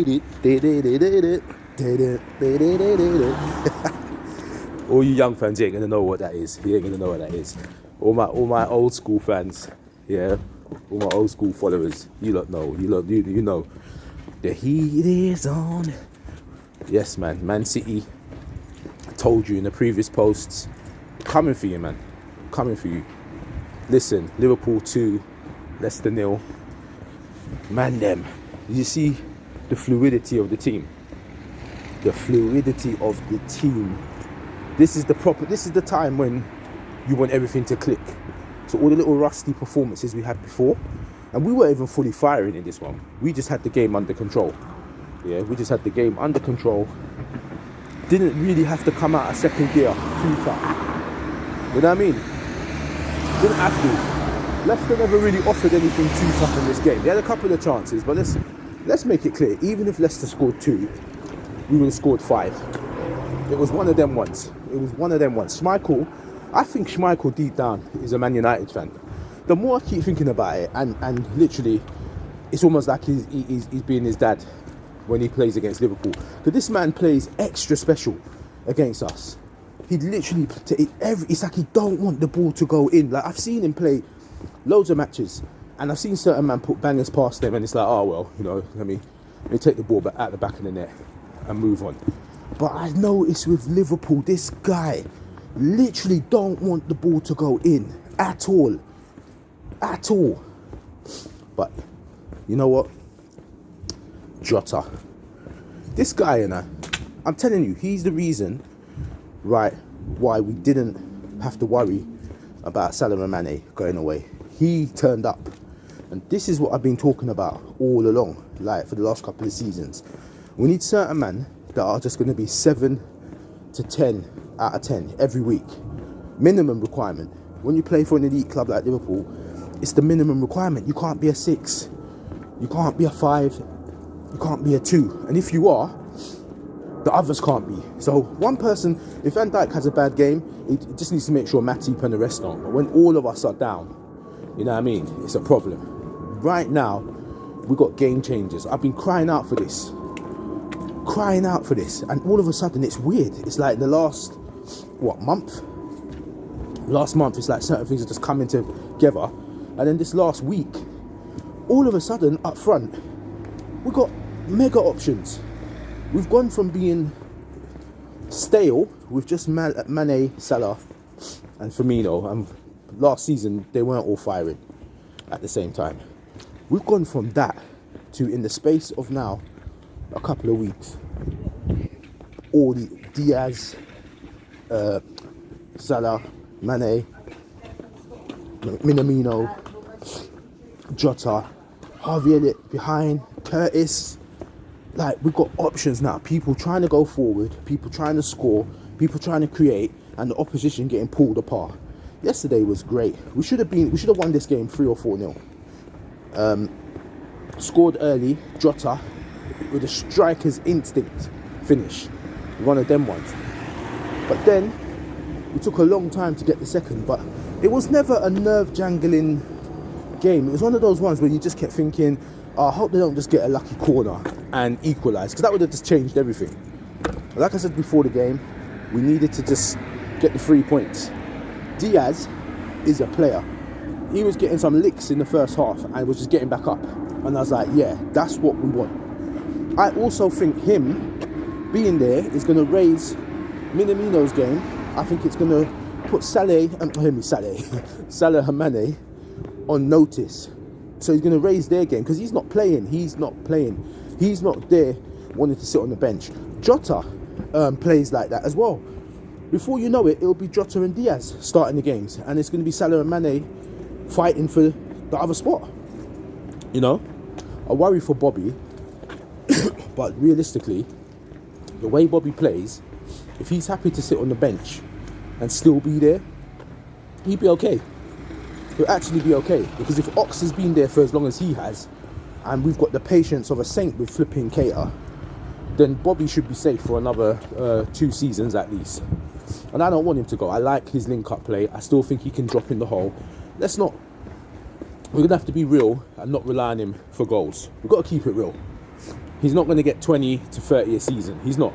All you young fans, you ain't gonna know what that is. You ain't gonna know what that is. All my old school fans, yeah, all my old school followers, you lot know. You know. The heat is on. Yes, man. Man City. I told you in the previous posts, coming for you, man. Coming for you. Listen, Liverpool 2, Leicester 0. Man, them. You see the fluidity of the team. The fluidity of the team. This is the time when you want everything to click. So all the little rusty performances we had before, and we weren't even fully firing in this one. We just had the game under control. Yeah, we just had the game under control. Didn't really have to come out of second gear too tough. You know what I mean? Didn't have to. Leicester never really offered anything too tough in this game. They had a couple of chances, but let's make it clear. Even if Leicester scored 2, we would have scored 5. It was one of them ones. Schmeichel, I think Schmeichel deep down is a Man United fan. The more I keep thinking about it, and literally, it's almost like he's being his dad when he plays against Liverpool. Because this man plays extra special against us. He literally, it's like he don't want the ball to go in. Like, I've seen him play loads of matches, and I've seen certain men put bangers past them, and it's like, oh well, you know, let me take the ball out the back of the net and move on. But I noticed with Liverpool, this guy literally don't want the ball to go in at all. But you know what? Jota. This guy, you know, I'm telling you, he's the reason, right, why we didn't have to worry about Salah and Mane going away. He turned up. And this is what I've been talking about all along, like for the last couple of seasons. We need certain men that are just going to be 7 to 10 out of 10 every week. Minimum requirement. When you play for an elite club like Liverpool, it's the minimum requirement. You can't be a 6. You can't be a 5. You can't be a 2. And if you are, the others can't be. So one person, if Van Dijk has a bad game, he just needs to make sure Matip and the rest don't. But when all of us are down, you know what I mean? It's a problem. Right now, we got game changers. I've been crying out for this. And all of a sudden, it's weird. It's like the last, month? Last month, it's like certain things are just coming together. And then this last week, all of a sudden, up front, we got mega options. We've gone from being stale with just Mane, Salah, and Firmino. And last season, they weren't all firing at the same time. We've gone from that to, in the space of now, a couple of weeks, all the Diaz, Salah, Mane, Minamino, Jota, Harvey Elliott behind, Curtis. Like, we've got options now. People trying to go forward, people trying to score, people trying to create, and the opposition getting pulled apart. Yesterday was great. We should have won this game 3 or 4-0. Scored early, Jota, with a striker's instinct finish. One of them ones. But then, we took a long time to get the second, but it was never a nerve-jangling game. It was one of those ones where you just kept thinking, I hope they don't just get a lucky corner and equalise, because that would have just changed everything. Like I said before the game, we needed to just get the 3 points. Diaz is a player. He was getting some licks in the first half and was just getting back up. And I was like, yeah, that's what we want. I also think him being there is going to raise Minamino's game. I think it's going to put Salah and Mane on notice. So he's going to raise their game because he's not playing. He's not there wanting to sit on the bench. Jota plays like that as well. Before you know it, it'll be Jota and Diaz starting the games. And it's going to be Salah and Mane fighting for the other spot. You know? I worry for Bobby. But realistically, the way Bobby plays, if he's happy to sit on the bench and still be there, he'd be okay. He'll actually be okay. Because if Ox has been there for as long as he has, and we've got the patience of a saint with flipping Keita, then Bobby should be safe for another 2 seasons at least. And I don't want him to go. I like his link-up play. I still think he can drop in the hole. We're going to have to be real and not rely on him for goals. We've got to keep it real. He's not going to get 20 to 30 a season. He's not.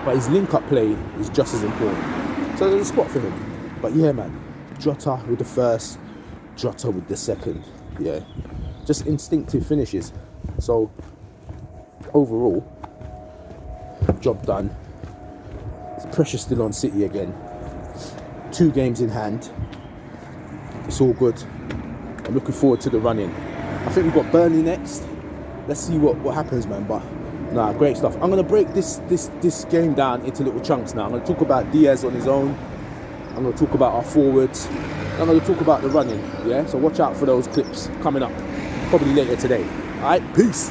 But his link-up play is just as important. So there's a spot for him. But yeah, man, Jota with the first, Jota with the second. Yeah, just instinctive finishes. So overall, job done. Pressure still on City again. 2 games in hand. It's all good. I'm looking forward to the run-in. I think we've got Burnley next. Let's see what happens, man. But nah, great stuff. I'm gonna break this game down into little chunks now. I'm gonna talk about Diaz on his own. I'm gonna talk about our forwards. I'm gonna talk about the running. Yeah. So watch out for those clips coming up, probably later today. All right. Peace.